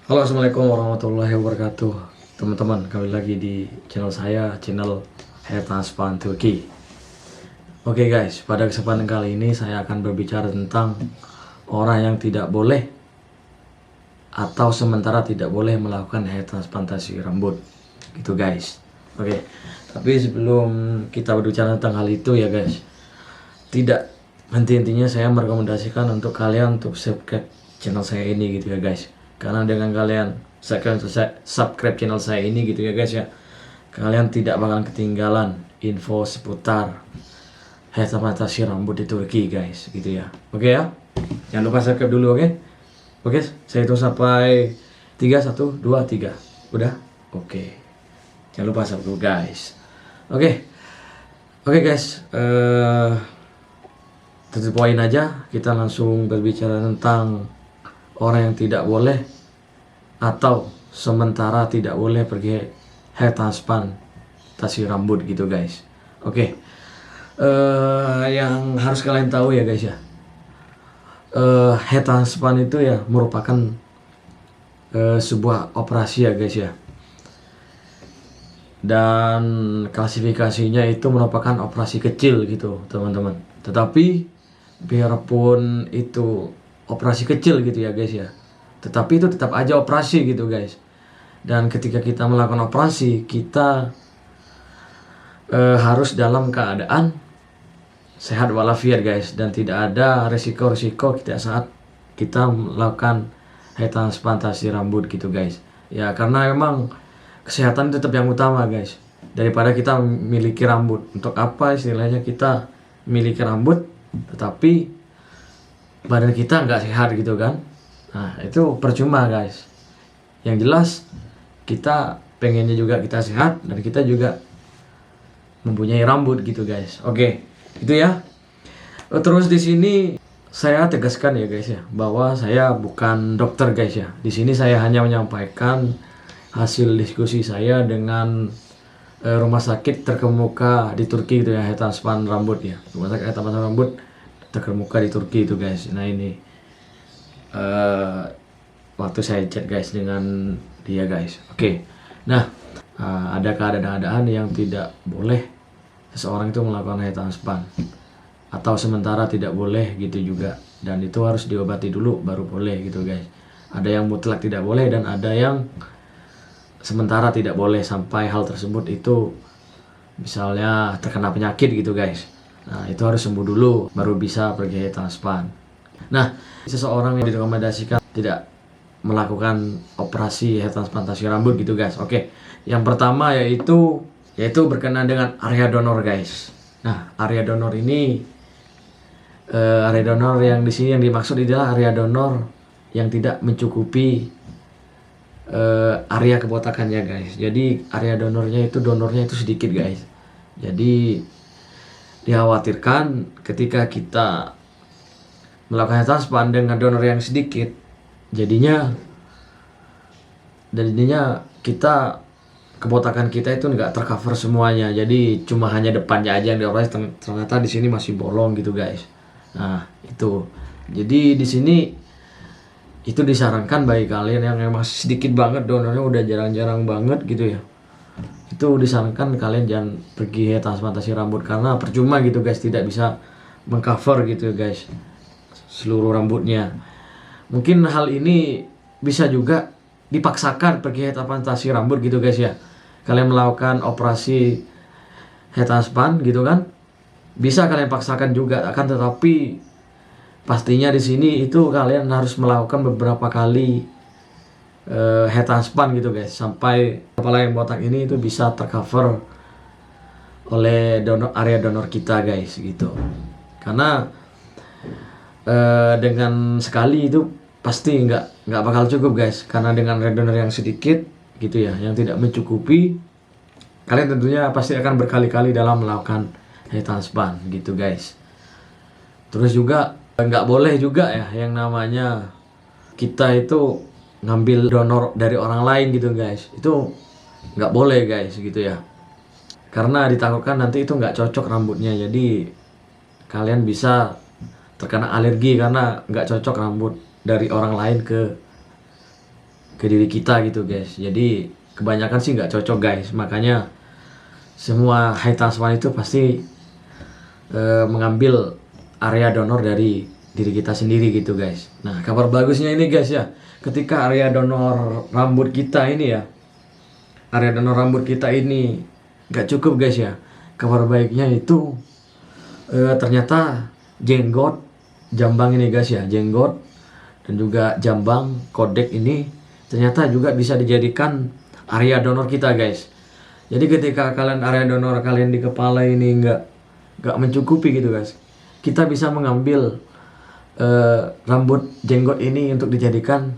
Halo, assalamualaikum warahmatullahi wabarakatuh. Teman-teman, kembali lagi di channel saya, channel Hair Transplant Turki. Oke guys, pada kesempatan kali ini saya akan berbicara tentang orang yang tidak boleh atau sementara tidak boleh melakukan hair transplantasi rambut. Gitu guys. Oke, tapi sebelum kita berbicara tentang hal itu ya guys, tidak henti-hentinya saya merekomendasikan untuk kalian untuk subscribe channel saya ini gitu ya guys. Karena dengan kalian subscribe channel saya ini gitu ya guys ya, kalian tidak bakalan ketinggalan info seputar hair transplantasi rambut di Turki guys gitu ya. Oke ya, jangan lupa subscribe dulu. Oke, saya hitung sampai 3, 1, 2, 3. Udah? Oke, jangan lupa subscribe guys. Oke guys, to poin aja, kita langsung berbicara tentang orang yang tidak boleh atau sementara tidak boleh pergi hair transplantasi rambut gitu guys. Oke, yang harus kalian tahu ya guys ya, hair transplant itu ya merupakan sebuah operasi ya guys ya, dan klasifikasinya itu merupakan operasi kecil gitu teman-teman. Tetapi biarpun itu operasi kecil gitu ya guys ya, tetapi itu tetap aja operasi gitu guys. Dan ketika kita melakukan operasi, kita harus dalam keadaan sehat walafiat guys, dan tidak ada resiko-resiko kita saat kita melakukan hair transplantasi rambut gitu guys ya. Karena memang kesehatan itu tetap yang utama guys, daripada kita memiliki rambut. Untuk apa istilahnya kita memiliki rambut tetapi badan kita nggak sehat gitu kan. Nah itu percuma guys. Yang jelas kita pengennya juga kita sehat dan kita juga mempunyai rambut gitu guys. Oke, itu ya. Terus di sini saya tegaskan ya guys ya, bahwa saya bukan dokter guys ya. Di sini saya hanya menyampaikan hasil diskusi saya dengan rumah sakit terkemuka di Turki gitu ya, hair transplant rambut ya. Rumah sakit hair transplant rambut terkemuka di Turki itu guys. Nah ini waktu saya chat guys dengan dia guys. Oke. Nah, ada keadaan-keadaan yang tidak boleh seseorang itu melakukan hair transplant, atau sementara tidak boleh gitu juga, dan itu harus diobati dulu baru boleh gitu guys. Ada yang mutlak tidak boleh dan ada yang sementara tidak boleh sampai hal tersebut itu misalnya terkena penyakit gitu guys. Nah itu harus sembuh dulu baru bisa pergi hair transplant. Nah, seseorang yang direkomendasikan tidak melakukan operasi hair transplantasi rambut gitu guys. Oke, yang pertama yaitu berkenaan dengan area donor guys. Nah, area donor ini area donor yang di sini yang dimaksud adalah area donor yang tidak mencukupi area kebotakannya guys. Jadi area donornya itu sedikit guys. Jadi dikhawatirkan ketika kita melakukan hair transplant dengan donor yang sedikit, jadinya kita kebotakan kita itu nggak tercover semuanya. Jadi cuma hanya depannya aja yang dioperasi, ternyata di sini masih bolong gitu guys. Nah itu, jadi di sini itu disarankan bagi kalian yang masih sedikit banget donornya, udah jarang-jarang banget gitu ya, itu disarankan kalian jangan pergi hair transplantasi rambut, karena percuma gitu guys, tidak bisa mengcover gitu guys seluruh rambutnya. Mungkin hal ini bisa juga dipaksakan pergi hair transplantasi rambut gitu guys ya. Kalian melakukan operasi hair transplant gitu kan, bisa kalian paksakan juga, akan tetapi pastinya di sini itu kalian harus melakukan beberapa kali hair transplant gitu guys, sampai kepala yang botak ini itu bisa tercover oleh area donor kita guys gitu. Karena dengan sekali itu pasti nggak bakal cukup guys, karena dengan area donor yang sedikit gitu ya, yang tidak mencukupi, kalian tentunya pasti akan berkali-kali dalam melakukan hair transplant gitu guys. Terus juga nggak boleh juga ya yang namanya kita itu ngambil donor dari orang lain gitu guys. Itu nggak boleh guys gitu ya, karena ditakutkan nanti itu nggak cocok rambutnya, jadi kalian bisa terkena alergi karena nggak cocok rambut dari orang lain ke ke diri kita gitu guys. Jadi kebanyakan sih nggak cocok guys, makanya semua hair transplant itu pasti mengambil area donor dari diri kita sendiri gitu guys. Nah, kabar bagusnya ini guys ya, ketika area donor rambut kita ini ya, area donor rambut kita ini nggak cukup guys ya, kabar baiknya itu ternyata jenggot, jambang ini guys ya, jenggot dan juga jambang, kodek ini ternyata juga bisa dijadikan area donor kita guys. Jadi ketika kalian area donor kalian di kepala ini nggak mencukupi gitu guys, kita bisa mengambil rambut jenggot ini untuk dijadikan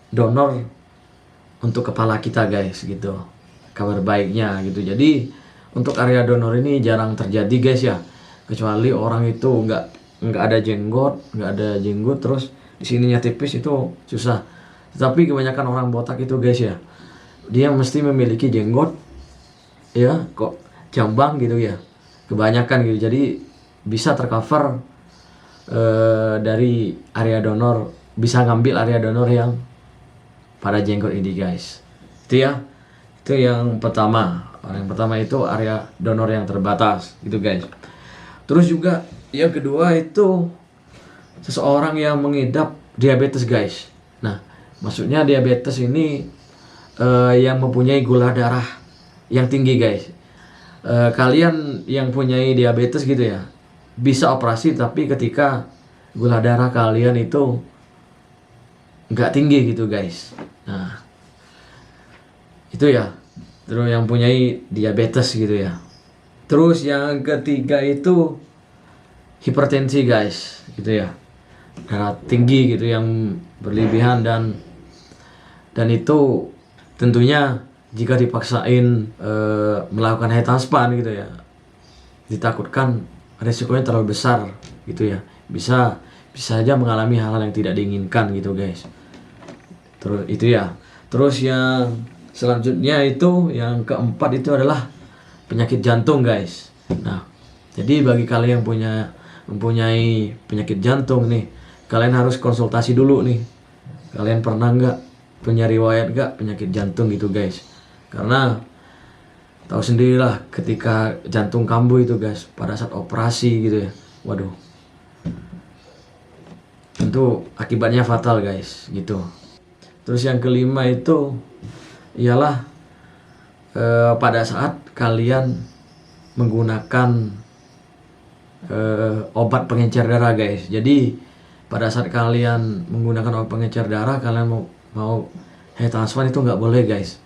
donor untuk kepala kita guys gitu, kabar baiknya gitu. Jadi untuk area donor ini jarang terjadi guys ya, kecuali orang itu nggak ada jenggot, terus di sininya tipis, itu susah. Tapi kebanyakan orang botak itu guys ya, dia mesti memiliki jenggot ya, kok jambang gitu ya, kebanyakan gitu. Jadi bisa tercover dari area donor, bisa ngambil area donor yang pada jenggot ini guys. Itu ya, itu yang pertama. Yang pertama itu area donor yang terbatas gitu guys. Terus juga yang kedua itu seseorang yang mengidap diabetes guys. Nah, maksudnya diabetes ini yang mempunyai gula darah yang tinggi guys. Kalian yang punyai diabetes gitu ya, bisa operasi, tapi ketika gula darah kalian itu nggak tinggi gitu guys. Nah, itu ya. Terus yang punyai diabetes gitu ya. Terus yang ketiga itu hipertensi guys, gitu ya. Darah tinggi gitu yang berlebihan, dan itu tentunya jika dipaksain melakukan hair transplant gitu ya, ditakutkan resikonya terlalu besar gitu ya. Bisa saja mengalami hal-hal yang tidak diinginkan gitu guys. Terus itu ya. Terus yang selanjutnya itu yang keempat itu adalah penyakit jantung guys. Nah, jadi bagi kalian yang mempunyai penyakit jantung nih, kalian harus konsultasi dulu nih. Kalian pernah nggak punya riwayat nggak penyakit jantung gitu guys? Karena tahu sendirilah ketika jantung kambuh itu guys, pada saat operasi gitu ya, waduh, tentu akibatnya fatal guys gitu. Terus yang kelima itu ialah pada saat kalian menggunakan obat pengencer darah guys. Jadi pada saat kalian menggunakan obat pengencer darah, kalian mau hair transplant itu nggak boleh guys.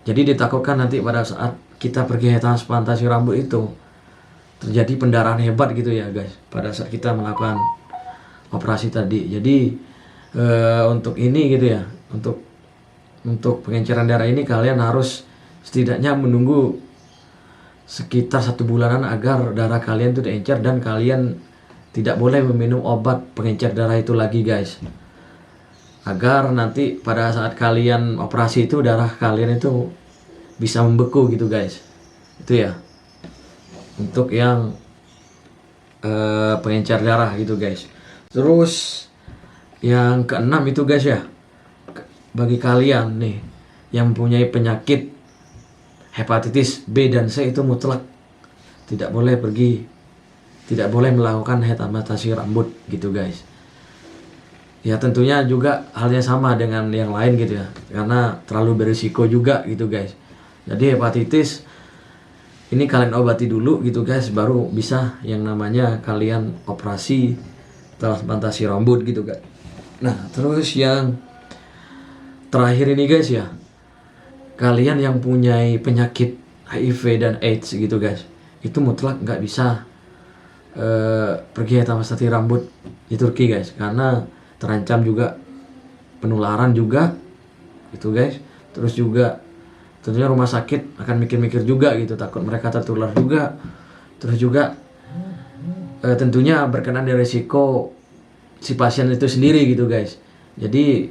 Jadi ditakutkan nanti pada saat kita pergi hair transplantasi rambut itu terjadi pendarahan hebat gitu ya guys, pada saat kita melakukan operasi tadi. Jadi untuk ini gitu ya, untuk pengenceran darah ini kalian harus setidaknya menunggu sekitar 1 bulanan agar darah kalian itu diencer, dan kalian tidak boleh meminum obat pengencer darah itu lagi guys, agar nanti pada saat kalian operasi itu darah kalian itu bisa membeku gitu guys. Itu ya untuk yang pengencer darah gitu guys. Terus yang keenam itu guys ya, bagi kalian nih yang mempunyai penyakit hepatitis B dan C itu mutlak tidak boleh melakukan hair transplant rambut gitu guys. Ya tentunya juga halnya sama dengan yang lain gitu ya, karena terlalu berisiko juga gitu guys. Jadi hepatitis ini kalian obati dulu gitu guys, baru bisa yang namanya kalian operasi transplantasi rambut gitu guys. Nah, terus yang terakhir ini guys ya, kalian yang punya penyakit HIV dan AIDS gitu guys, itu mutlak nggak bisa pergi transplantasi rambut di Turki guys, karena terancam juga penularan juga gitu guys. Terus juga tentunya rumah sakit akan mikir-mikir juga gitu, takut mereka tertular juga. Terus juga tentunya berkenan dari resiko si pasien itu sendiri gitu guys. Jadi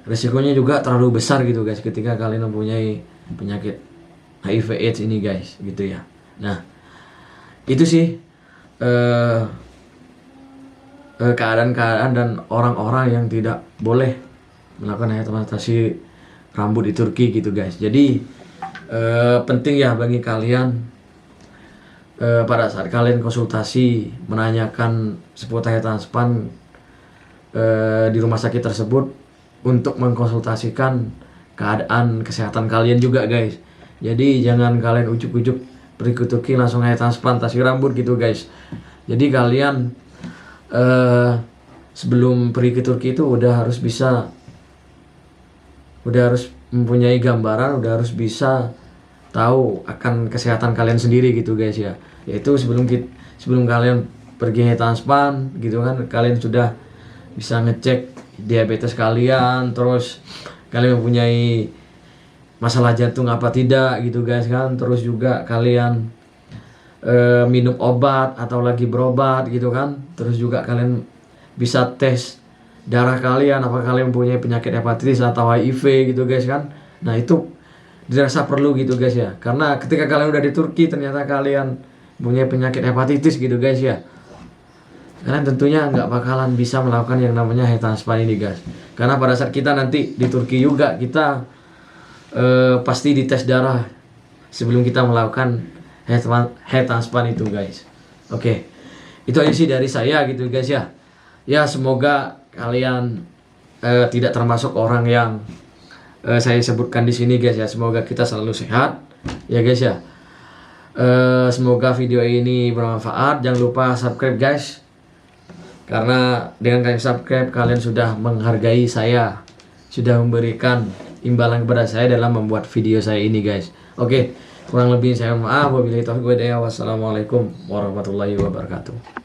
resikonya juga terlalu besar gitu guys ketika kalian mempunyai penyakit HIV AIDS ini guys gitu ya. Nah, itu sih keadaan-keadaan dan orang-orang yang tidak boleh melakukan hair transplantasi rambut di Turki gitu guys. Jadi penting ya bagi kalian pada saat kalian konsultasi menanyakan seputar hair transplant di rumah sakit tersebut untuk mengkonsultasikan keadaan kesehatan kalian juga guys. Jadi jangan kalian ujuk-ujuk pergi ke Turki langsung hair transplantasi rambut gitu guys. Jadi kalian sebelum pergi ke Turki itu udah harus mempunyai gambaran, udah harus bisa tahu akan kesehatan kalian sendiri gitu guys ya. Yaitu sebelum kalian pergi hair transplant gitu kan, kalian sudah bisa ngecek diabetes kalian, terus kalian mempunyai masalah jantung apa tidak gitu guys kan, terus juga kalian minum obat atau lagi berobat gitu kan, terus juga kalian bisa tes darah kalian apakah kalian mempunyai penyakit hepatitis atau HIV gitu guys kan. Nah itu dirasa perlu gitu guys ya, karena ketika kalian udah di Turki ternyata kalian mempunyai penyakit hepatitis gitu guys ya, kalian tentunya nggak bakalan bisa melakukan yang namanya hair transplant ini guys. Karena pada saat kita nanti di Turki juga kita pasti dites darah sebelum kita melakukan hair transplant itu guys. Oke, itu aja sih dari saya gitu guys ya. Ya semoga kalian tidak termasuk orang yang saya sebutkan di sini guys ya. Semoga kita selalu sehat ya guys ya. Semoga video ini bermanfaat. Jangan lupa subscribe guys, karena dengan kalian subscribe kalian sudah menghargai saya, sudah memberikan imbalan kepada saya dalam membuat video saya ini guys. Oke, kurang lebih saya maaf. Wabillahi taufiq wal hidayah. Wassalamualaikum warahmatullahi wabarakatuh.